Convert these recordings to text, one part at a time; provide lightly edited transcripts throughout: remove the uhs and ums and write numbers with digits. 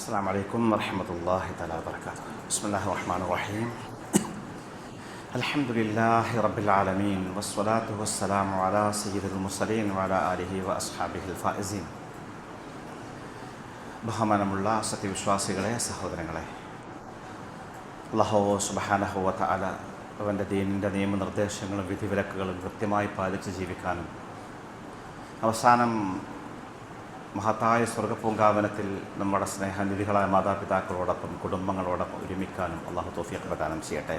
السلام عليكم ورحمة الله تعالى وبركاته. بسم الله الرحمن الرحيم. الحمد لله رب العالمين والصلاة والسلام على سيد المرسلين وعلى آله وأصحابه الفائزين. ബഹുമാനമുള്ള സത്യവിശ്വാസികളെ, സഹോദരങ്ങളെ, അല്ലാഹു സുബ്ഹാനഹു വ തആല അവൻ്റെ ദീനിൻ്റെ നിയമനിർദ്ദേശങ്ങളും വിധിവിലക്കുകളും കൃത്യമായി പാലിച്ച് ജീവിക്കാനും അവസാനം മഹത്തായ സ്വർഗപ്പൂങ്കാവനത്തിൽ നമ്മുടെ സ്നേഹനിധികളായ മാതാപിതാക്കളോടൊപ്പം കുടുംബങ്ങളോടൊപ്പം ഒരുമിക്കാനും അല്ലാഹു തൗഫീഖ് പ്രദാനം ചെയ്യട്ടെ.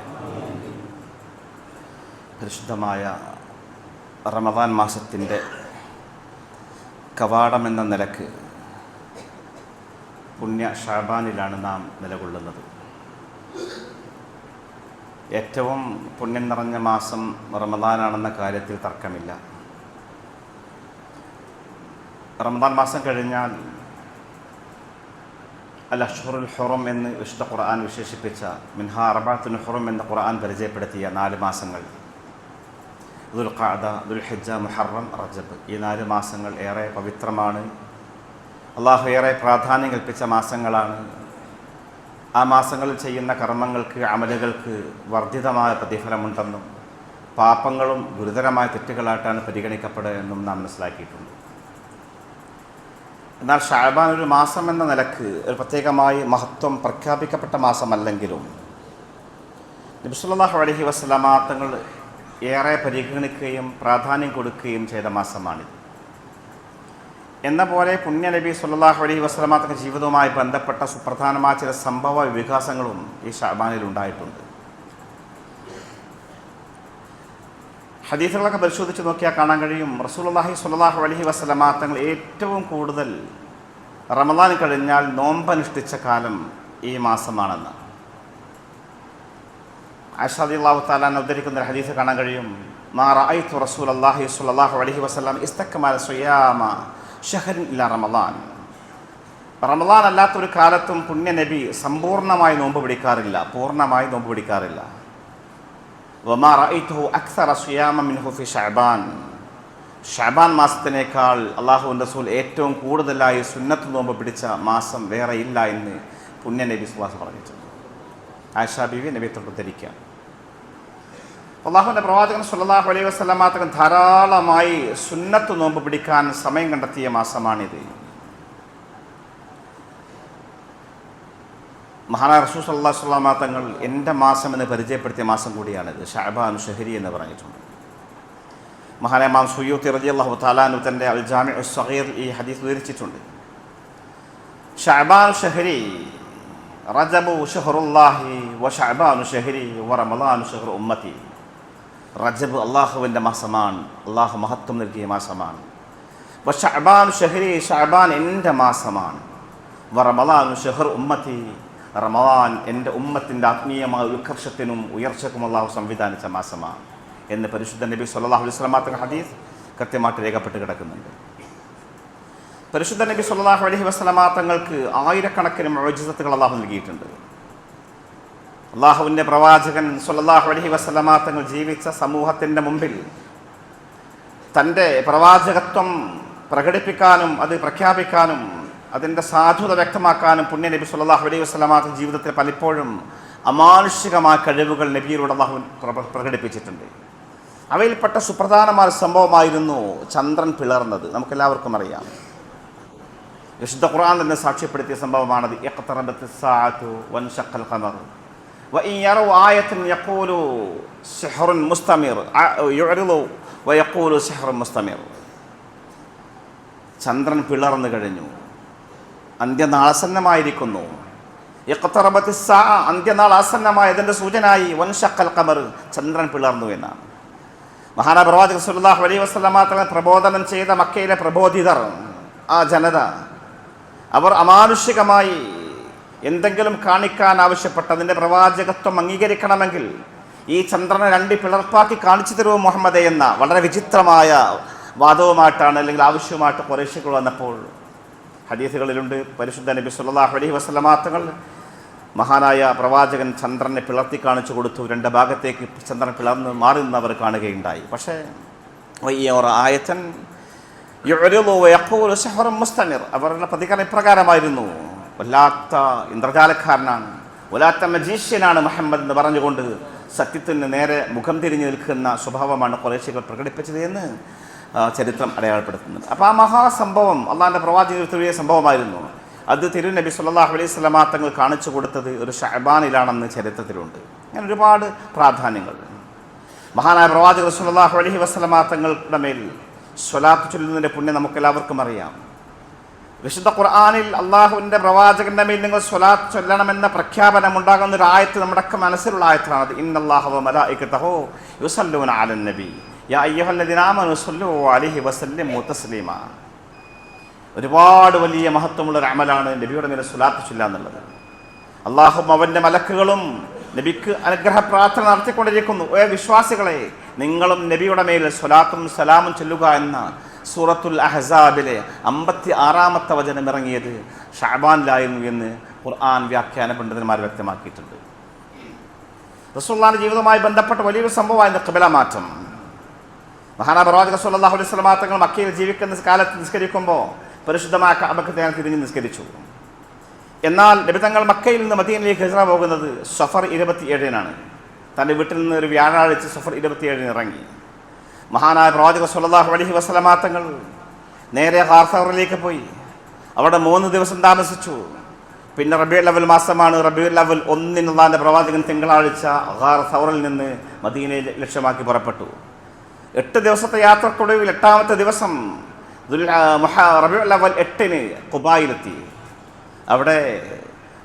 പരിശുദ്ധമായ റമദാൻ മാസത്തിൻ്റെ കവാടമെന്ന നിലക്ക് പുണ്യ ഷഅബാനിലാണ് നാം നിലകൊള്ളുന്നത്. ഏറ്റവും പുണ്യം നിറഞ്ഞ മാസം റമദാനാണെന്ന കാര്യത്തിൽ തർക്കമില്ല. റമദാൻ മാസം കഴിഞ്ഞാൽ അൽ അഷ്ഹുറുൽ ഹുറം എന്ന് വിശുദ്ധ ഖുർആൻ വിശേഷിപ്പിച്ച മിൻഹാ അർബഅത്തുൻ ഹുറം എന്ന ഖുർആൻ പരിചയപ്പെടുത്തിയ 4 മാസങ്ങൾ ദുൽഖഅദ, ദുൽഹിജ്ജ, മുഹറം, റജബ്, ഈ 4 മാസങ്ങൾ ഏറെ പവിത്രമാണ്. അള്ളാഹു ഏറെ പ്രാധാന്യം കൽപ്പിച്ച മാസങ്ങളാണ്. ആ മാസങ്ങളിൽ ചെയ്യുന്ന കർമ്മങ്ങൾക്ക്, അമലുകൾക്ക് വർദ്ധിതമായ പ്രതിഫലമുണ്ടെന്നും പാപങ്ങളും ഗുരുതരമായ തെറ്റുകളായിട്ടാണ് പരിഗണിക്കപ്പെടുക എന്നും നാം മനസ്സിലാക്കിയിട്ടുണ്ട്. എന്നാൽ ഷഅബാൻ ഒരു മാസം എന്ന നിലക്ക് ഒരു പ്രത്യേകമായി മഹത്വം പ്രഖ്യാപിക്കപ്പെട്ട മാസമല്ലെങ്കിലും നബി സല്ലല്ലാഹു അലൈഹി വസല്ലമ തങ്ങൾ ഏറെ പരിഗണിക്കുകയും പ്രാധാന്യം കൊടുക്കുകയും ചെയ്ത മാസമാണിത്. എന്ന പോലെ പുണ്യ നബി സല്ലല്ലാഹു അലൈഹി വസല്ലമ തങ്ങളുടെ ജീവിതവുമായി ബന്ധപ്പെട്ട സുപ്രധാനമായ ചില സംഭവ വികാസങ്ങളും ഈ ഷഅബാനിൽ ഉണ്ടായിട്ടുണ്ട്. ഹദീസുകളൊക്കെ പരിശോധിച്ച് നോക്കിയാൽ കാണാൻ കഴിയും, റസൂലുള്ളാഹി സ്വല്ലല്ലാഹു അലൈഹി വസല്ലമ തങ്ങൾ ഏറ്റവും കൂടുതൽ റമദാൻ കഴിഞ്ഞാൽ നോമ്പനുഷ്ഠിച്ച കാലം ഈ മാസമാണെന്ന്. ആയിഷ റളിയല്ലാഹു തആല ഉദ്ധരിക്കുന്ന ഒരു ഹദീസ് കാണാൻ കഴിയും, മാ റഅയ്തു റസൂലല്ലാഹി സ്വല്ലല്ലാഹു അലൈഹി വസല്ലം ഇസ്തക്മല സിയാമ ഷഹ്റിൻ ഇലാ റമദാൻ. റമദാൻ അല്ലാത്തൊരു കാലത്തും പുണ്യ നബി സമ്പൂർണ്ണമായി നോമ്പ് പിടിക്കാറില്ല, പൂർണ്ണമായി നോമ്പ് പിടിക്കാറില്ല. വമാ റഅയ്തുഹു അക്സറ സിയാമ മിൻഹു ഫി ഷഅബാൻ. ഷഅബാൻ മാസത്തിനേക്കാൾ അല്ലാഹുവിൻ്റെ റസൂൽ ഏറ്റവും കൂടുതലായി സുന്നത്ത് നോമ്പ് പിടിച്ച മാസം വേറെ ഇല്ല എന്ന് പുണ്യ നബി സ്വല്ലല്ലാഹു അലൈഹി വസല്ലം പറഞ്ഞിട്ടുണ്ട്. ആയിഷ ബീവി നബി ധരിക്കുക. അല്ലാഹുവിൻ്റെ പ്രവാചകൻ സ്വല്ലല്ലാഹു അലൈഹി വസല്ലമ തങ്ങൾ ധാരാളമായി സുന്നത്ത് നോമ്പ് പിടിക്കാൻ സമയം കണ്ടെത്തിയ മാസമാണിത്. മഹാനായ റസൂൽ സല്ലല്ലാഹു അലൈഹി വസല്ലമ തങ്ങൾ എൻ്റെ മാസം എന്ന് പരിചയപ്പെടുത്തിയ മാസം കൂടിയാണിത്. ഷഅബാൻ ഷഹരി എന്ന് പറഞ്ഞിട്ടുണ്ട്. മഹാനായ ഇമാം സുയൂത്തി റളിയല്ലാഹു തആല അൻഹു തൻ്റെ അൽ ജാമിഉ സഗീർ ഈ ഹദീസ് ഉദ്ധരിച്ചിട്ടുണ്ട്. ഷഅബാൻ ഷഹരി റജബു ഷഹറുല്ലാഹി വ ഷഅബാൻ ഷഹരി വ റമളാൻ ഷഹ്റു ഉമ്മത്തി. റജബ് അള്ളാഹുവിൻ്റെ മാസമാണ്, അള്ളാഹു മഹത്വം നൽകിയ മാസമാണ്. വ ഷഅബാൻ ഷഹരി, ഷഅബാൻ എൻ്റെ മാസമാണ്. വ റമളാൻ ഷഹ്റു ഉമ്മത്തി, റമളാൻ എൻ്റെ ഉമ്മത്തിൻ്റെ ആത്മീയമായ ഉത്കർഷത്തിനും ഉയർച്ചക്കും അള്ളാഹു സംവിധാനിച്ച മാസമാണ് എന്ന് പരിശുദ്ധ നബി സല്ലല്ലാഹു അലൈഹി വസല്ലമ തങ്ങളുടെ ഹദീസ് കൃത്യമായിട്ട് രേഖപ്പെട്ട് കിടക്കുന്നുണ്ട്. പരിശുദ്ധ നബി സല്ലല്ലാഹു അലൈഹി വസല്ലമ തങ്ങൾക്ക് ആയിരക്കണക്കിന് മുഅ്ജിസത്തുകൾ അള്ളാഹു നൽകിയിട്ടുണ്ട്. അള്ളാഹുവിൻ്റെ പ്രവാചകൻ സല്ലല്ലാഹു അലൈഹി വസല്ലമ തങ്ങൾ ജീവിച്ച സമൂഹത്തിൻ്റെ മുമ്പിൽ തൻ്റെ പ്രവാചകത്വം പ്രകടിപ്പിക്കാനും അത് പ്രഖ്യാപിക്കാനും അതിൻ്റെ സാധുത വ്യക്തമാക്കാനും പുണ്യ നബി സല്ലല്ലാഹു അലൈഹി വസല്ലമ ജീവിതത്തിൽ പലപ്പോഴും അമാനുഷികമായ കഴിവുകൾ നബിയിലൂടെ അല്ലാഹു പ്രകടിപ്പിച്ചിട്ടുണ്ട്. അവയിൽപ്പെട്ട സുപ്രധാനമായ സംഭവമായിരുന്നു ചന്ദ്രൻ പിളർന്നത്. നമുക്കെല്ലാവർക്കും അറിയാം. വിശുദ്ധ ഖുർആൻ തന്നെ സാക്ഷ്യപ്പെടുത്തിയ സംഭവമാണത്. ഇഖ്തറബത്തിസ് സാഅതു വൻശഖൽ ഖമർ വഇൻ യറൂ ആയതൻ യഖൂലു സിഹ്റുൻ മുസ്തമിർ യുഅ്രിദു വയഖൂലു സിഹ്റുൻ മുസ്തമിർ. ചന്ദ്രൻ പിളർന്നു കഴിഞ്ഞു, അന്ത്യനാൾ ആസന്നമായിരിക്കുന്നു. ഇഖ്തറബത്തിസ് സാഅ, അന്ത്യനാൾ ആസന്നമായതിൻ്റെ സൂചനയായി വൻശഖൽ ഖമർ, ചന്ദ്രൻ പിളർന്നു എന്നാണ്. മഹാനായ പ്രവാചകൻ സല്ലല്ലാഹു അലൈഹി വസല്ലമ തങ്ങൾ പ്രബോധനം ചെയ്ത മക്കയിലെ പ്രബോധിതർ, ആ ജനത, അവർ അമാനുഷികമായി എന്തെങ്കിലും കാണിക്കാൻ ആവശ്യപ്പെട്ടതിൻ്റെ പ്രവാചകത്വം അംഗീകരിക്കണമെങ്കിൽ ഈ ചന്ദ്രനെ 2 പിളർപ്പാക്കി കാണിച്ചു തരുമോ മുഹമ്മദേ എന്ന വളരെ വിചിത്രമായ വാദവുമായിട്ടാണ് അല്ലെങ്കിൽ ആവശ്യവുമായിട്ട് ഖുറൈശികൾ വന്നപ്പോൾ ഹദീസുകളിലുണ്ട്, പരിശുദ്ധ നബി സല്ലല്ലാഹു അലൈഹി വസല്ലമ തങ്ങൾ മഹാനായ പ്രവാചകൻ ചന്ദ്രനെ പിളർത്തി കാണിച്ചു കൊടുത്തു. 2 ഭാഗത്തേക്ക് ചന്ദ്രൻ പിളർന്ന് മാറി നിന്ന് അവർ കാണുകയുണ്ടായി. പക്ഷേ ആയത്തൻ യുഅ്രിദു വയഖൂലു സിഹ്റുൻ മുസ്തമിർ, അവരുടെ പ്രതികരണം ഇപ്രകാരമായിരുന്നു: വല്ലാത്ത ഇന്ദ്രജാലക്കാരനാണ്, വല്ലാത്ത മജീഷ്യനാണ് മുഹമ്മദ് എന്ന് പറഞ്ഞുകൊണ്ട് സത്യത്തിന് നേരെ മുഖം തിരിഞ്ഞു നിൽക്കുന്ന സ്വഭാവമാണ് ഖുറൈശികൾ പ്രകടിപ്പിച്ചത് എന്ന് ചരിത്രം അടയാളപ്പെടുത്തുന്നത്. അപ്പോൾ ആ മഹാസംഭവം അള്ളാഹിൻ്റെ പ്രവാചകർ വലിയ സംഭവമായിരുന്നു. അത് തിരുനബി സല്ലല്ലാഹു അലൈഹി വസല്ലമ തങ്ങൾ കാണിച്ചു കൊടുത്തത് ഒരു ഷഅബാനിലാണെന്ന് ചരിത്രത്തിലുണ്ട്. അങ്ങനെ ഒരുപാട് പ്രാധാന്യങ്ങൾ. മഹാനായ പ്രവാചകർ സല്ലല്ലാഹു അലൈഹി വസല്ലമ തങ്ങളുടെ മേൽ സ്വലാത്ത് ചൊല്ലുന്നതിൻ്റെ പുണ്യം നമുക്കെല്ലാവർക്കും അറിയാം. വിശുദ്ധ ഖുർആനിൽ അള്ളാഹുവിൻ്റെ പ്രവാചകന്റെ മേൽ നിങ്ങൾ സ്വലാത്ത് ചൊല്ലണമെന്ന പ്രഖ്യാപനം ഉണ്ടാകുന്ന ഒരു ആയത്ത് നമ്മുടെയൊക്കെ മനസ്സിലുള്ള ആയത്താണ്. ഇന്നല്ലാഹ വ മലായികതഹു യുസല്ലൂന അലൻ നബി യാ അയ്യുഹല്ലദീന ആമനൂ സ്വല്ലൂ അലൈഹി വസല്ലിമൂ തസ്ലീമാ. ഒരുപാട് വലിയ മഹത്വമുള്ള ഒരു അമലാണ് നബിയുടെ മേൽ സ്വലാത്ത് ചൊല്ലുക എന്നുള്ളത്. അള്ളാഹും അവൻ്റെ മലക്കുകളും നബിക്ക് അനുഗ്രഹ പ്രാർത്ഥന നടത്തിക്കൊണ്ടിരിക്കുന്നു. വിശ്വാസികളെ, നിങ്ങളും നബിയുടെ മേൽ സ്വലാത്തും സലാമും ചൊല്ലുക എന്ന സൂറത്തുൽ അഹ്സാബിലെ 56-ാമത്തെ വചനം ഇറങ്ങിയത് ഷഅബാനിലായിരുന്നു എന്ന് ഖുർആൻ വ്യാഖ്യാന പണ്ഡിതന്മാർ വ്യക്തമാക്കിയിട്ടുണ്ട്. റസൂലുള്ളാഹിന്റെ ജീവിതവുമായി ബന്ധപ്പെട്ട വലിയൊരു സംഭവമായിരുന്നു ഖിബല മാറ്റം. മഹാനായ പ്രവാചകർ സല്ലല്ലാഹു അലൈഹി വസല്ലമ തങ്ങൾ മക്കയിൽ ജീവിക്കുന്ന കാലത്ത് നിസ്കരിക്കുമ്പോൾ പരിശുദ്ധമായ കഅബക്ക് തിരിഞ്ഞ് നിസ്കരിച്ചു. എന്നാൽ നബി തങ്ങൾ മക്കയിൽ നിന്ന് മദീനയിലേക്ക് ഹിജ്റ പോകുന്നത് സഫർ 27-നാണ്. തൻ്റെ വീട്ടിൽ നിന്ന് ഒരു വ്യാഴാഴ്ച സഫർ 27-ന് ഇറങ്ങി. മഹാനായ പ്രവാചകർ സല്ലല്ലാഹു അലൈഹി വസല്ലമ തങ്ങൾ നേരെ ഗാർ സൗറിലേക്ക് പോയി. അവിടെ 3 ദിവസം താമസിച്ചു. പിന്നെ റബീഉൽ അവൽ മാസമാണ്. റബീഉൽ അവൽ 1-ന് അല്ലാഹുവിൻ്റെ പ്രവാചകൻ തിങ്കളാഴ്ച ഗാർ സൗറിൽ നിന്ന് മദീനയെ ലക്ഷ്യമാക്കി പുറപ്പെട്ടു. 8 ദിവസത്തെ യാത്രക്കൊടുവിൽ 8-ാമത്തെ ദിവസം റബീഉൽ അവൽ 8-ന് ഖുബായിലെത്തി. അവിടെ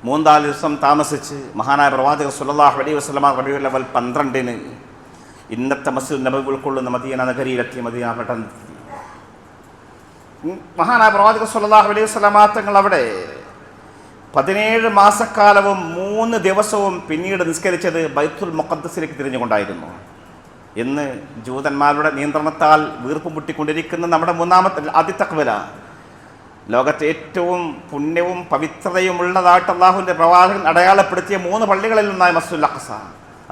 3-4 ദിവസം താമസിച്ച് മഹാനായ പ്രവാചകർ സല്ലല്ലാഹു അലൈഹി വസല്ലമ റബീഉൽ അവൽ 12-ന് ഇന്നത്തെ മസ്ജിദ് നബവി ഉൾക്കൊള്ളുന്ന മദീന നഗരിയിലെത്തി. മദീന പട്ടണത്തിൽ മഹാനായ പ്രവാചകർ സല്ലല്ലാഹു അലൈഹി വസല്ലമ തങ്ങൾ അവിടെ 17 മാസക്കാലവും 3 ദിവസവും പിന്നീട് നിസ്കരിച്ചത് ബൈത്തുൽ മുഖദ്ദസിലേക്ക് തിരിഞ്ഞുകൊണ്ടായിരുന്നു. ഇന്ന് ജൂതന്മാരുടെ നിയന്ത്രണത്താൽ വീർപ്പ് മുട്ടിക്കൊണ്ടിരിക്കുന്ന നമ്മുടെ ആദ്യത്തെ ഖിബല, ലോകത്തെ ഏറ്റവും പുണ്യവും പവിത്രതയുമുള്ളതായിട്ട് അള്ളാഹുവിൻ്റെ പ്രവാചകൻ അടയാളപ്പെടുത്തിയ 3 പള്ളികളിൽ ഒന്നായ മസ്ജിദുൽ അഖ്സ.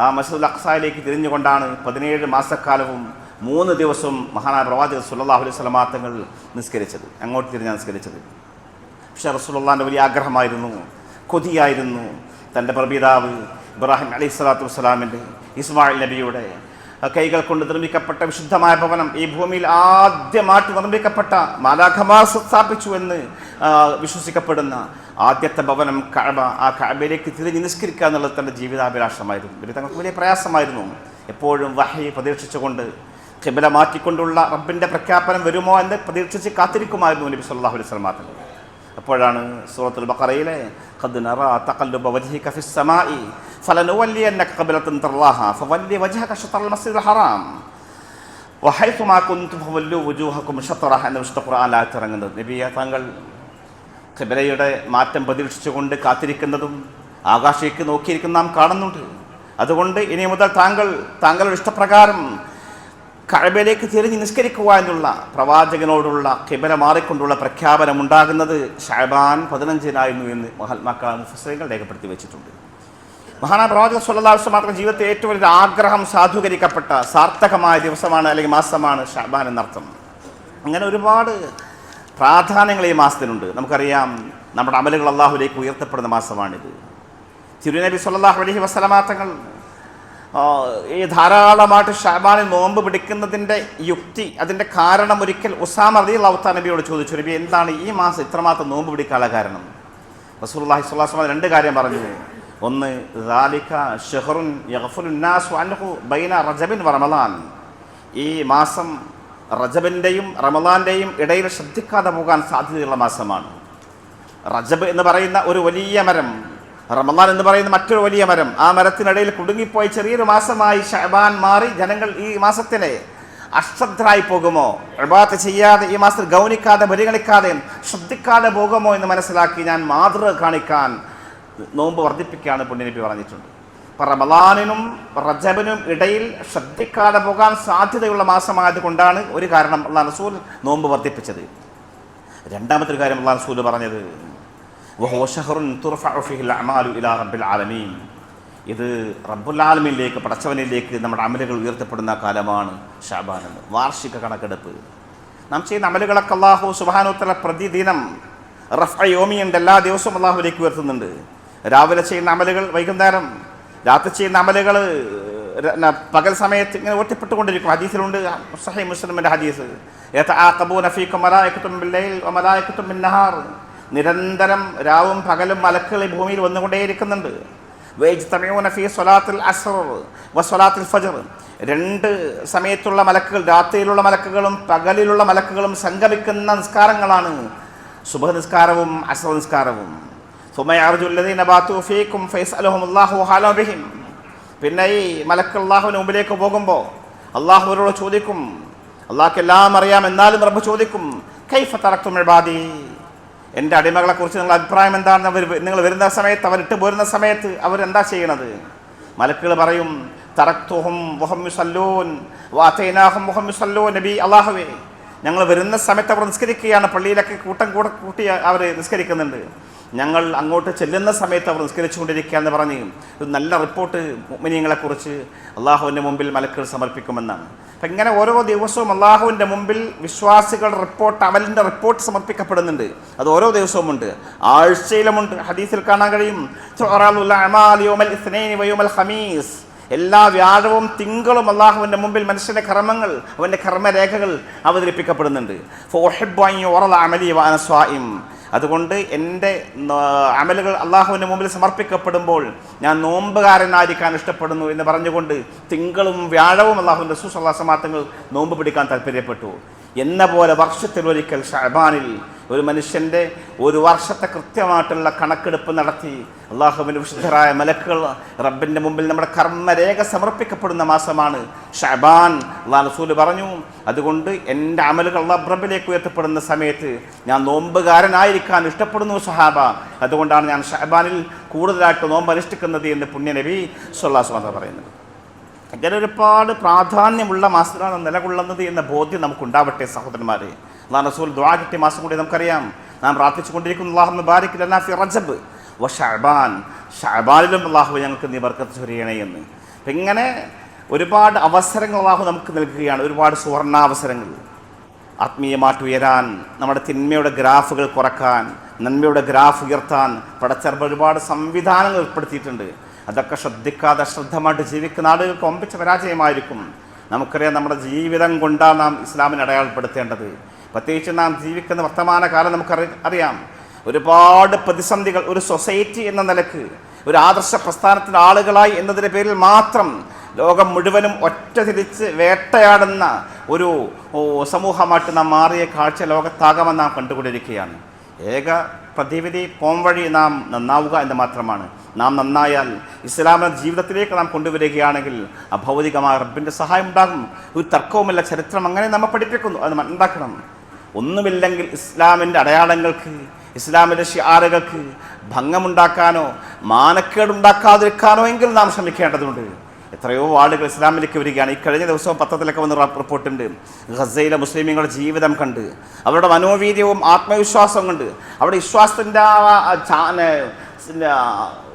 ആ മസ്ജിദുൽ അഖ്സയിലേക്ക് തിരിഞ്ഞുകൊണ്ടാണ് 17 മാസക്കാലവും 3 ദിവസവും മഹാനായ പ്രവാചകർ സല്ലല്ലാഹു അലൈഹി വസല്ലമ തങ്ങൾ നിസ്കരിച്ചത്. അങ്ങോട്ട് തിരിഞ്ഞാണ് നിസ്കരിച്ചത്. പക്ഷേ റസൂലുള്ളാഹിൻ്റെ വലിയ ആഗ്രഹമായിരുന്നു, കൊതിയായിരുന്നു, തൻ്റെ പ്രപിതാവ് ഇബ്രാഹിം അലൈഹി സ്വലാത്തു വസ്സലാമിൻ്റെ, ഇസ്മായിൽ നബിയുടെ കൈകൾ കൊണ്ട് നിർമ്മിക്കപ്പെട്ട വിശുദ്ധമായ ഭവനം, ഈ ഭൂമിയിൽ ആദ്യമായിട്ട് നിർമ്മിക്കപ്പെട്ട മാലാഖമാർ സ്ഥാപിച്ചു എന്ന് വിശ്വസിക്കപ്പെടുന്ന ആദ്യത്തെ ഭവനം കഅബ, ആ കഅബയിലേക്ക് തിരിഞ്ഞ് നിസ്കരിക്കുക എന്നുള്ളത് തൻ്റെ ജീവിതാഭിലാഷമായിരുന്നു. ഇവർ തങ്ങൾക്ക് വലിയ പ്രയാസമായിരുന്നു. എപ്പോഴും വഹി പ്രതീക്ഷിച്ചുകൊണ്ട് ഖിബല മാറ്റിക്കൊണ്ടുള്ള റബ്ബിൻ്റെ പ്രഖ്യാപനം വരുമോ എന്ന് പ്രതീക്ഷിച്ച് കാത്തിരിക്കുമായിരുന്നു നബി സല്ലല്ലാഹു അലൈഹി വസല്ലം തങ്ങൾ. അപ്പോഴാണ് സൂറത്തുൽ ബഖറയിലെ ഖദ് നറാ തഖല്ലുബ വജ്ഹിക ഫിസ് സമാഇ ഫലനുവല്ലിയന്നക ഖിബ്ലതൻ തർളാഹാ ഫവല്ലി വജ്ഹക ശത്റൽ മസ്ജിദിൽ ഹറാം വഹൈതുമാ കുൻതും ഫവല്ലു വുജൂഹകും ശത്റഹ എന്ന വിശുദ്ധ ഖുർആനിൽ ഇറങ്ങുന്നത്. നബിയെ, താങ്കൾ ഖിബലയുടെ മാറ്റം പ്രതീക്ഷിച്ചുകൊണ്ട് കാത്തിരിക്കുന്നതും ആകാശത്തേക്ക് നോക്കിയിരിക്കുന്ന നാം കാണുന്നുണ്ട്. അതുകൊണ്ട് ഇനി മുതൽ താങ്കളുടെ ഇഷ്ടപ്രകാരം കഅബയിലേക്ക് തിരിഞ്ഞ് നിസ്കരിക്കുക എന്നുള്ള പ്രവാചകനോടുള്ള ഖിബല മാറിക്കൊണ്ടുള്ള പ്രഖ്യാപനം ഉണ്ടാകുന്നത് ഷഅബാൻ 15-നായിരുന്നു എന്ന് മഹാത്മാക്കൾ മുഫസ്സിറുകൾ രേഖപ്പെടുത്തി വെച്ചിട്ടുണ്ട്. മഹാനായ പ്രവാചകർ സല്ലല്ലാഹു അലൈഹി വസല്ലം ജീവിതത്തെ ഏറ്റവും വലിയ ആഗ്രഹം സാധൂകരിക്കപ്പെട്ട സാർത്ഥകമായ ദിവസമാണ് അല്ലെങ്കിൽ മാസമാണ് ഷഅബാൻ എന്നർത്ഥം. അങ്ങനെ ഒരുപാട് പ്രാധാന്യങ്ങൾ ഈ മാസത്തിനുണ്ട്. നമുക്കറിയാം, നമ്മുടെ അമലുകൾ അല്ലാഹുവിലേക്ക് ഉയർത്തപ്പെടുന്ന മാസമാണിത്. തിരുനബി സല്ലല്ലാഹു അലൈഹി വസല്ലം തങ്ങൾ ഈ ധാരാളമായിട്ട് ഷഅബാനിൽ നോമ്പ് പിടിക്കുന്നതിൻ്റെ യുക്തി, അതിൻ്റെ കാരണം ഒരിക്കൽ ഉസാമ റളിയല്ലാഹു തആല നബിയോട് ചോദിച്ചു, നബി, എന്താണ് ഈ മാസം ഇത്രമാത്രം നോമ്പ് പിടിക്കാനുള്ള കാരണം? റസൂലുള്ളാഹി സ്വല്ലല്ലാഹു അലൈഹി വസല്ലം 2 കാര്യം പറഞ്ഞു. ഒന്ന്, ദാലിക ശഹ്റുൻ യഗ്ഫുലു നാസു അൻഹു ബൈന റജബിൻ വ റമളാൻ. ഈ മാസം റജബിൻ്റെയും റമളാൻ്റെയും ഇടയിൽ ശ്രദ്ധിക്കാതെ പോകാൻ സാധ്യതയുള്ള മാസമാണ്. റജബ് എന്ന് പറയുന്ന ഒരു വലിയ മരം, റമളാൻ എന്ന് പറയുന്ന മറ്റൊരു വലിയ മരം, ആ മരത്തിനിടയിൽ കുടുങ്ങിപ്പോയി ചെറിയൊരു മാസമായി ഷഅബാൻ മാറി ജനങ്ങൾ ഈ മാസത്തിനെ അശ്രദ്ധരായി പോകുമോ, ഇബാദത്ത് ചെയ്യാതെ ഈ മാസത്തിൽ ഗൗനിക്കാതെ പരിഗണിക്കാതെ ശ്രദ്ധിക്കാതെ പോകുമോ എന്ന് മനസ്സിലാക്കി ഞാൻ മാതൃക കാണിക്കാൻ നോമ്പ് വർദ്ധിപ്പിക്കുകയാണ് പുണ്യനബി പറഞ്ഞിട്ടുണ്ട്. അപ്പം റമളാനിനും റജബിനും ഇടയിൽ ശ്രദ്ധിക്കാതെ പോകാൻ സാധ്യതയുള്ള മാസമായത് കൊണ്ടാണ് ഒരു കാരണം അല്ലാഹു റസൂൽ നോമ്പ് വർദ്ധിപ്പിച്ചത്. രണ്ടാമത്തെ ഒരു കാര്യം അല്ലാഹു റസൂൽ പറഞ്ഞത്, ഇത് റബ്ബുൽ ആലമീനിലേക്ക്, പടച്ചവനിലേക്ക് നമ്മുടെ അമലുകൾ ഉയർത്തപ്പെടുന്ന കാലമാണ് ഷഅബാൻ എന്ന്. വാർഷിക കണക്കെടുപ്പ് നാം ചെയ്യുന്ന അമലുകളൊക്കെ അല്ലാഹു സുബ്ഹാനഹു വ തആല പ്രതിദിനം റഫ്അ യോമിയുണ്ട്, എല്ലാ ദിവസവും അള്ളാഹുവിലേക്ക് ഉയർത്തുന്നുണ്ട്. രാവിലെ ചെയ്യുന്ന അമലുകൾ വൈകുന്നേരം, രാത്രി ചെയ്യുന്ന അമലുകൾ പകൽ സമയത്ത് ഇങ്ങനെ ഒറ്റപ്പെട്ടുകൊണ്ടിരിക്കും. ഹദീസിലുണ്ട്, സഹീഹ് മുസ്ലിമിന്റെ ഹദീസ്, യതആഖബൂന ഫീകും മലായികത്തും ബില്ലൈൽ വമലായികത്തും ബിന്നഹാർ, നിരന്തരം രാവും പകലും മലക്കുകൾ ഈ ഭൂമിയിൽ വന്നുകൊണ്ടേയിരിക്കുന്നുണ്ട്. വയജ്തമിഊന ഫീ സ്വലാത്തിൽ അസ്ർ വസ്വലാത്തിൽ ഫജ്ർ, രണ്ട് സമയത്തുള്ള മലക്കുകൾ, രാത്രിയിലുള്ള മലക്കുകളും പകലിലുള്ള മലക്കുകളും സംഗമിക്കുന്ന നിസ്കാരങ്ങളാണ് സുബ്ഹ് നിസ്കാരവും അസ്ർ നിസ്കാരവും. സുമയർജുല്ലദീന ബാതു ഫീകും ഫയസ്അലുഹുമുല്ലാഹു ഹലാ ബിഹിം, പിന്നെ ഈ മലക്കുകൾ അല്ലാഹുവിന്റെ മുമ്പിലേക്ക് പോകുമ്പോൾ അല്ലാഹുവിനോട് ചോദിക്കും, അല്ലാഹുക്ക് എല്ലാം അറിയാം, എന്നാലും റബ്ബ് ചോദിക്കും, കൈഫ തറക്തും ഇബാദി, എൻ്റെ അടിമകളെ കുറിച്ച് നിങ്ങളുടെ അഭിപ്രായം എന്താണ്? നിങ്ങൾ വരുന്ന സമയത്ത്, അവരിട്ട് പോരുന്ന സമയത്ത് അവരെന്താ ചെയ്യണത്? മലക്കുകൾ പറയും, തറക്തുഹും വഹും യുസല്ലൂൻ വഅതൈനാഹും വഹും യുസല്ലൂൻ, നബി അല്ലാഹുവേ, ഞങ്ങൾ വരുന്ന സമയത്ത് അവർ നിസ്കരിക്കുകയാണ്, പള്ളിയിലൊക്കെ കൂട്ടി അവർ നിസ്കരിക്കുന്നുണ്ട്, ഞങ്ങൾ അങ്ങോട്ട് ചെല്ലുന്ന സമയത്ത് അവർ നിസ്കരിച്ചുകൊണ്ടിരിക്കുക എന്ന് പറഞ്ഞ് ഒരു നല്ല റിപ്പോർട്ട് മുഅ്മിനീങ്ങളെക്കുറിച്ച് അള്ളാഹുവിൻ്റെ മുമ്പിൽ മലക്കുകൾ സമർപ്പിക്കുമെന്നാണ്. അപ്പം ഇങ്ങനെ ഓരോ ദിവസവും അള്ളാഹുവിൻ്റെ മുമ്പിൽ വിശ്വാസികളുടെ റിപ്പോർട്ട്, അമലിൻ്റെ റിപ്പോർട്ട് സമർപ്പിക്കപ്പെടുന്നുണ്ട്. അത് ഓരോ ദിവസവും ഉണ്ട്, ആഴ്ചയിലുമുണ്ട്. ഹദീസിൽ കാണാൻ കഴിയും, എല്ലാ വ്യാഴവും തിങ്കളും അള്ളാഹുവിൻ്റെ മുമ്പിൽ മനുഷ്യൻ്റെ കർമ്മങ്ങൾ, അവൻ്റെ കർമ്മരേഖകൾ അവതരിപ്പിക്കപ്പെടുന്നുണ്ട്. അതുകൊണ്ട് എൻ്റെ അമലുകൾ അള്ളാഹുവിൻ്റെ മുമ്പിൽ സമർപ്പിക്കപ്പെടുമ്പോൾ ഞാൻ നോമ്പുകാരനായിരിക്കാൻ ഇഷ്ടപ്പെടുന്നു എന്ന് പറഞ്ഞുകൊണ്ട് തിങ്കളും വ്യാഴവും അള്ളാഹുവിൻ്റെ റസൂൽ സ്വല്ലല്ലാഹു അലൈഹി വസല്ലം തങ്ങൾ നോമ്പ് പിടിക്കാൻ താല്പര്യപ്പെട്ടു. എന്ന പോലെ വർഷത്തിലൊരിക്കൽ ഷഅബാനിൽ ഒരു മനുഷ്യൻ്റെ ഒരു വർഷത്തെ കൃത്യമായിട്ടുള്ള കണക്കെടുപ്പ് നടത്തി അള്ളാഹുവിൻ്റെ വിശുദ്ധരായ മലക്കുകൾ റബ്ബിൻ്റെ മുമ്പിൽ നമ്മുടെ കർമ്മരേഖ സമർപ്പിക്കപ്പെടുന്ന മാസമാണ് ഷഅബാൻ. അല്ലാഹു റസൂൽ പറഞ്ഞു, അതുകൊണ്ട് എൻ്റെ അമലുകൾ അല്ലാഹു റബ്ബിലേക്ക് ഉയർത്തപ്പെടുന്ന സമയത്ത് ഞാൻ നോമ്പുകാരനായിരിക്കാൻ ഇഷ്ടപ്പെടുന്നു സഹാബ, അതുകൊണ്ടാണ് ഞാൻ ഷഅബാനിൽ കൂടുതലായിട്ട് നോമ്പ് അനുഷ്ഠിക്കുന്നത് എന്ന് പുണ്യ നബി സ്വല്ലല്ലാഹു അലൈഹി വസല്ലം പറയുന്നത്. അങ്ങനെ ഒരുപാട് പ്രാധാന്യമുള്ള മാസത്തിലാണ് നിലകൊള്ളുന്നത് എന്ന ബോധ്യം നമുക്കുണ്ടാവട്ടെ സഹോദരന്മാരെ. അല്ലാഹു റസൂൽ ദുആ കിട്ടിയ മാസം കൂടി നമുക്കറിയാം, നാം പ്രാർത്ഥിച്ചുകൊണ്ടിരിക്കുന്നു, അല്ലാഹുമ്മ ബാരിക് ലനാ ഫി റജബ് വ ഷഅബാൻ, ഷഅബാനിലും അല്ലാഹു ഞങ്ങൾക്ക് നീ ബർക്കത്ത് ചൊരിയണേ എന്ന്. അപ്പം ഇങ്ങനെ ഒരുപാട് അവസരങ്ങൾ അല്ലാഹു നമുക്ക് നൽകുകയാണ്, ഒരുപാട് സുവർണാവസരങ്ങൾ. ആത്മീയമായിട്ട് ഉയരാൻ, നമ്മുടെ തിന്മയുടെ ഗ്രാഫുകൾ കുറക്കാൻ, നന്മയുടെ ഗ്രാഫ് ഉയർത്താൻ പടച്ചറബ് ഒരുപാട് സംവിധാനങ്ങൾ ഏർപ്പെടുത്തിയിട്ടുണ്ട്. അതൊക്കെ ശ്രദ്ധിക്കാതെ അശ്രദ്ധമായിട്ട് ജീവിക്കുന്ന ആളുകൾക്ക് ഒമ്പിച്ച പരാജയമായിരിക്കും. നമുക്കറിയാം, നമ്മുടെ ജീവിതം കൊണ്ടാണ് നാം ഇസ്ലാമിനെ അടയാളപ്പെടുത്തേണ്ടത്. പ്രത്യേകിച്ച് നാം ജീവിക്കുന്ന വർത്തമാനകാലം നമുക്കറിയാം, ഒരുപാട് പ്രതിസന്ധികൾ. ഒരു സൊസൈറ്റി എന്ന നിലക്ക്, ഒരു ആദർശ പ്രസ്ഥാനത്തിൻ്റെ ആളുകളായി എന്നതിൻ്റെ പേരിൽ മാത്രം ലോകം മുഴുവനും ഒറ്റ തിരിച്ച് വേട്ടയാടുന്ന ഒരു സമൂഹമായിട്ട് നാം മാറിയ കാഴ്ച ലോകത്താകമെന്ന് നാം കണ്ടുകൊണ്ടിരിക്കുകയാണ്. ഏക പ്രതിവിധി, പോംവഴി നാം നന്നാവുക എന്ന് മാത്രമാണ്. നാം നന്നായാൽ, ഇസ്ലാമിൻ്റെ ജീവിതത്തിലേക്ക് നാം കൊണ്ടുവരികയാണെങ്കിൽ അഭൗതികമായ റബ്ബിൻ്റെ സഹായം ഉണ്ടാകും. ഒരു തർക്കവുമില്ല, ചരിത്രം അങ്ങനെ നമ്മെ പഠിപ്പിക്കുന്നു. അത് ഉണ്ടാക്കണം. ഒന്നുമില്ലെങ്കിൽ ഇസ്ലാമിൻ്റെ അടയാളങ്ങൾക്ക്, ഇസ്ലാമിൻ്റെ ഷിആറുകൾക്ക് ഭംഗമുണ്ടാക്കാനോ മാനക്കേടുണ്ടാക്കാതിരിക്കാനോ എങ്കിൽ നാം ശ്രമിക്കേണ്ടതുണ്ട്. എത്രയോ ആളുകൾ ഇസ്ലാമിലേക്ക് വരികയാണ്. ഈ കഴിഞ്ഞ ദിവസവും പത്രത്തിലൊക്കെ വന്ന് റിപ്പോർട്ടുണ്ട്, ഗസയിലെ മുസ്ലിമീങ്ങളുടെ ജീവിതം കണ്ട്, അവരുടെ മനോവീര്യവും ആത്മവിശ്വാസവും കണ്ട്, അവിടെ വിശ്വാസത്തിൻ്റെ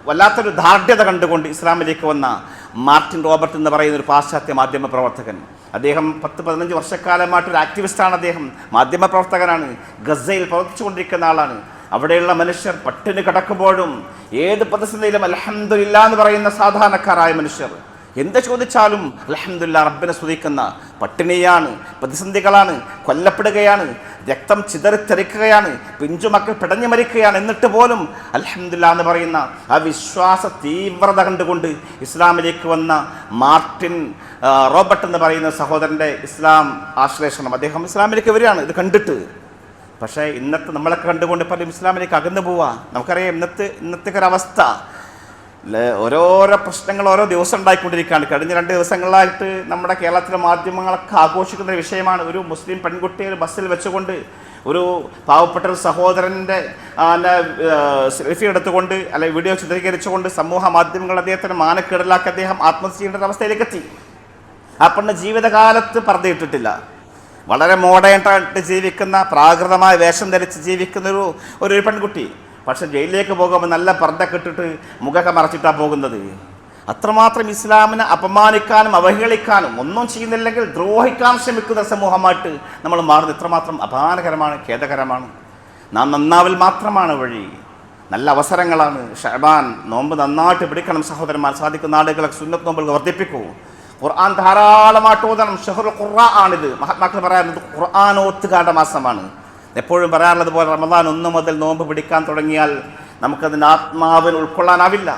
വല്ലാത്തൊരു ദാർഢ്യത കണ്ടുകൊണ്ട് ഇസ്ലാമിലേക്ക് വന്ന മാർട്ടിൻ റോബർട്ട് എന്ന് പറയുന്ന ഒരു പാശ്ചാത്യ മാധ്യമ പ്രവർത്തകൻ. അദ്ദേഹം 10-15 വർഷക്കാലമായിട്ടൊരു ആക്ടിവിസ്റ്റാണ്. അദ്ദേഹം മാധ്യമ പ്രവർത്തകനാണ്, ഗസയിൽ പ്രവർത്തിച്ചു കൊണ്ടിരിക്കുന്ന ആളാണ്. അവിടെയുള്ള മനുഷ്യർ പട്ടിണി കിടക്കുമ്പോഴും ഏത് പ്രതിസന്ധിയിലും അൽഹംദുലില്ലാ എന്ന് പറയുന്ന സാധാരണക്കാരായ മനുഷ്യർ എന്ത് ചോദിച്ചാലും അൽഹംദുലില്ലാ റബ്ബിനെ സ്തുതിക്കുന്ന, പട്ടിണിയാണ്, പ്രതിസന്ധികളാണ്, കൊല്ലപ്പെടുകയാണ്, രക്തം ചിതറിത്തെറിക്കുകയാണ്, പിഞ്ചുമക്കൾ പിടഞ്ഞു മരിക്കുകയാണ്, എന്നിട്ട് പോലും അൽഹംദുലില്ലാ എന്ന് പറയുന്ന ആ വിശ്വാസ തീവ്രത കണ്ടുകൊണ്ട് ഇസ്ലാമിലേക്ക് വന്ന മാർട്ടിൻ റോബർട്ട് എന്ന് പറയുന്ന സഹോദരൻ്റെ ഇസ്ലാം ആശ്ലേഷണം, അദ്ദേഹം ഇസ്ലാമിലേക്ക് വരികയാണ് ഇത് കണ്ടിട്ട്. പക്ഷേ ഇന്നത്തെ നമ്മളൊക്കെ കണ്ടുകൊണ്ട് പലരും ഇസ്ലാമിലേക്ക് അകന്നു പോവുക. നമുക്കറിയാം ഇന്നത്തെ ഒരവസ്ഥ, ഓരോരോ പ്രശ്നങ്ങൾ ഓരോ ദിവസം ഉണ്ടായിക്കൊണ്ടിരിക്കുകയാണ്. കഴിഞ്ഞ 2 ദിവസങ്ങളായിട്ട് നമ്മുടെ കേരളത്തിലെ മാധ്യമങ്ങളൊക്കെ ആഘോഷിക്കുന്ന ഒരു വിഷയമാണ്. ഒരു മുസ്ലിം പെൺകുട്ടിയെ ഒരു ബസ്സിൽ വെച്ചുകൊണ്ട് ഒരു പാവപ്പെട്ട ഒരു സഹോദരൻ്റെ സെൽഫി എടുത്തുകൊണ്ട് അല്ലെങ്കിൽ വീഡിയോ ചിത്രീകരിച്ചുകൊണ്ട് സമൂഹ മാധ്യമങ്ങൾ അദ്ദേഹത്തിന് മാനക്കേടിലാക്കി അദ്ദേഹം ആത്മഹത്യ ചെയ്യേണ്ട ഒരു അവസ്ഥയിലേക്ക് എത്തി. ആ പെണ്ണ് ജീവിതകാലത്ത് പർദ്ദയിട്ടിട്ടില്ല. വളരെ മോഡേണായിട്ട് ജീവിക്കുന്ന, പ്രാകൃതമായ വേഷം ധരിച്ച് ജീവിക്കുന്ന ഒരു പെൺകുട്ടി. പക്ഷെ ജയിലിലേക്ക് പോകുമ്പോൾ നല്ല പർദ്ദ ഇട്ടിട്ട് മുഖമൊക്കെ മറച്ചിട്ടാണ് പോകുന്നത്. അത്രമാത്രം ഇസ്ലാമിനെ അപമാനിക്കാനും അവഹേളിക്കാനും ഒന്നും ചെയ്യുന്നില്ലെങ്കിൽ ദ്രോഹിക്കാൻ ശ്രമിക്കുന്ന സമൂഹമായിട്ട് നമ്മൾ മാറുന്നത് എത്രമാത്രം അപമാനകരമാണ്, ഖേദകരമാണ്. നാം നന്നാവൽ മാത്രമാണ് വഴി. നല്ല അവസരങ്ങളാണ്. ഷഅബാൻ നോമ്പ് നന്നായിട്ട് പിടിക്കണം സഹോദരന്മാർ. സാധിക്കുന്ന ആളുകളൊക്കെ സുന്നത്ത് നോമ്പുകൾ വർദ്ധിപ്പിക്കൂ. ഖുർആൻ ധാരാളമായിട്ട് ഓതണം. ഷഹ്റുൽ ഖുർആൻ ആണിത്. മഹാത്മാക്കൾ പറയാറുള്ളത് ഖുർആൻ ഓത്തുകാരുടെ മാസമാണ്. എപ്പോഴും പറയാറുള്ളത് പോലെ റമദാൻ 1 മുതൽ നോമ്പ് പിടിക്കാൻ തുടങ്ങിയാൽ നമുക്കതിൻ്റെ ആത്മാവിന് ഉൾക്കൊള്ളാനാവില്ല.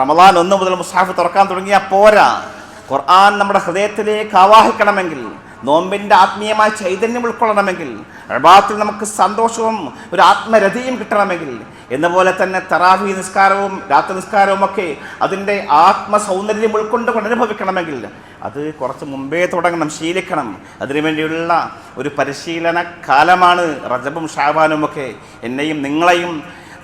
റമദാൻ 1 മുതൽ മുസ്ഹാഫ് തുറക്കാൻ തുടങ്ങിയാൽ പോരാ. ഖുർആൻ നമ്മുടെ ഹൃദയത്തിലേക്ക് ആവാഹിക്കണമെങ്കിൽ, നോമ്പിൻ്റെ ആത്മീയമായ ചൈതന്യം ഉൾക്കൊള്ളണമെങ്കിൽ, ഇബാദത്തിൽ നമുക്ക് സന്തോഷവും ഒരു ആത്മരതിയും കിട്ടണമെങ്കിൽ, എന്നപോലെ തന്നെ തറാവീഹ് നിസ്കാരവും രാത്രി നിസ്കാരവും ഒക്കെ അതിൻ്റെ ആത്മസൗന്ദര്യം ഉൾക്കൊണ്ടുകൊണ്ട് അനുഭവിക്കണമെങ്കിൽ അത് കുറച്ച് മുമ്പേ തുടങ്ങണം, ശീലിക്കണം. അതിനുവേണ്ടിയുള്ള ഒരു പരിശീലന കാലമാണ് റജബും ഷഅബാനും ഒക്കെ. എന്നെയും നിങ്ങളെയും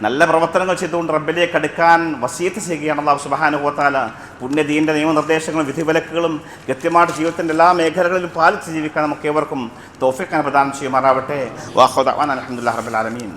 നല്ല പ്രവർത്തനങ്ങൾ ചെയ്തുകൊണ്ട് റബ്ബിലേക്ക് അടുക്കാൻ വസീയത്ത് ചെയ്യുകയാണ് അല്ലാഹു സുബ്ഹാനഹു വ തആല. പുണ്യദീൻ്റെ നിയമനിർദ്ദേശങ്ങളും വിധിവിലക്കുകളും കൃത്യമായിട്ട് ജീവിതത്തിൻ്റെ എല്ലാ മേഖലകളിലും പാലിച്ച് ജീവിക്കാൻ നമുക്ക് ഏവർക്കും തൗഫീഖ് പ്രദാനം ചെയ്യുമാറാവട്ടെ. വാഖിറു ദഅ്വാനാ അൽഹംദുലില്ലാഹി റബ്ബിൽ ആലമീൻ.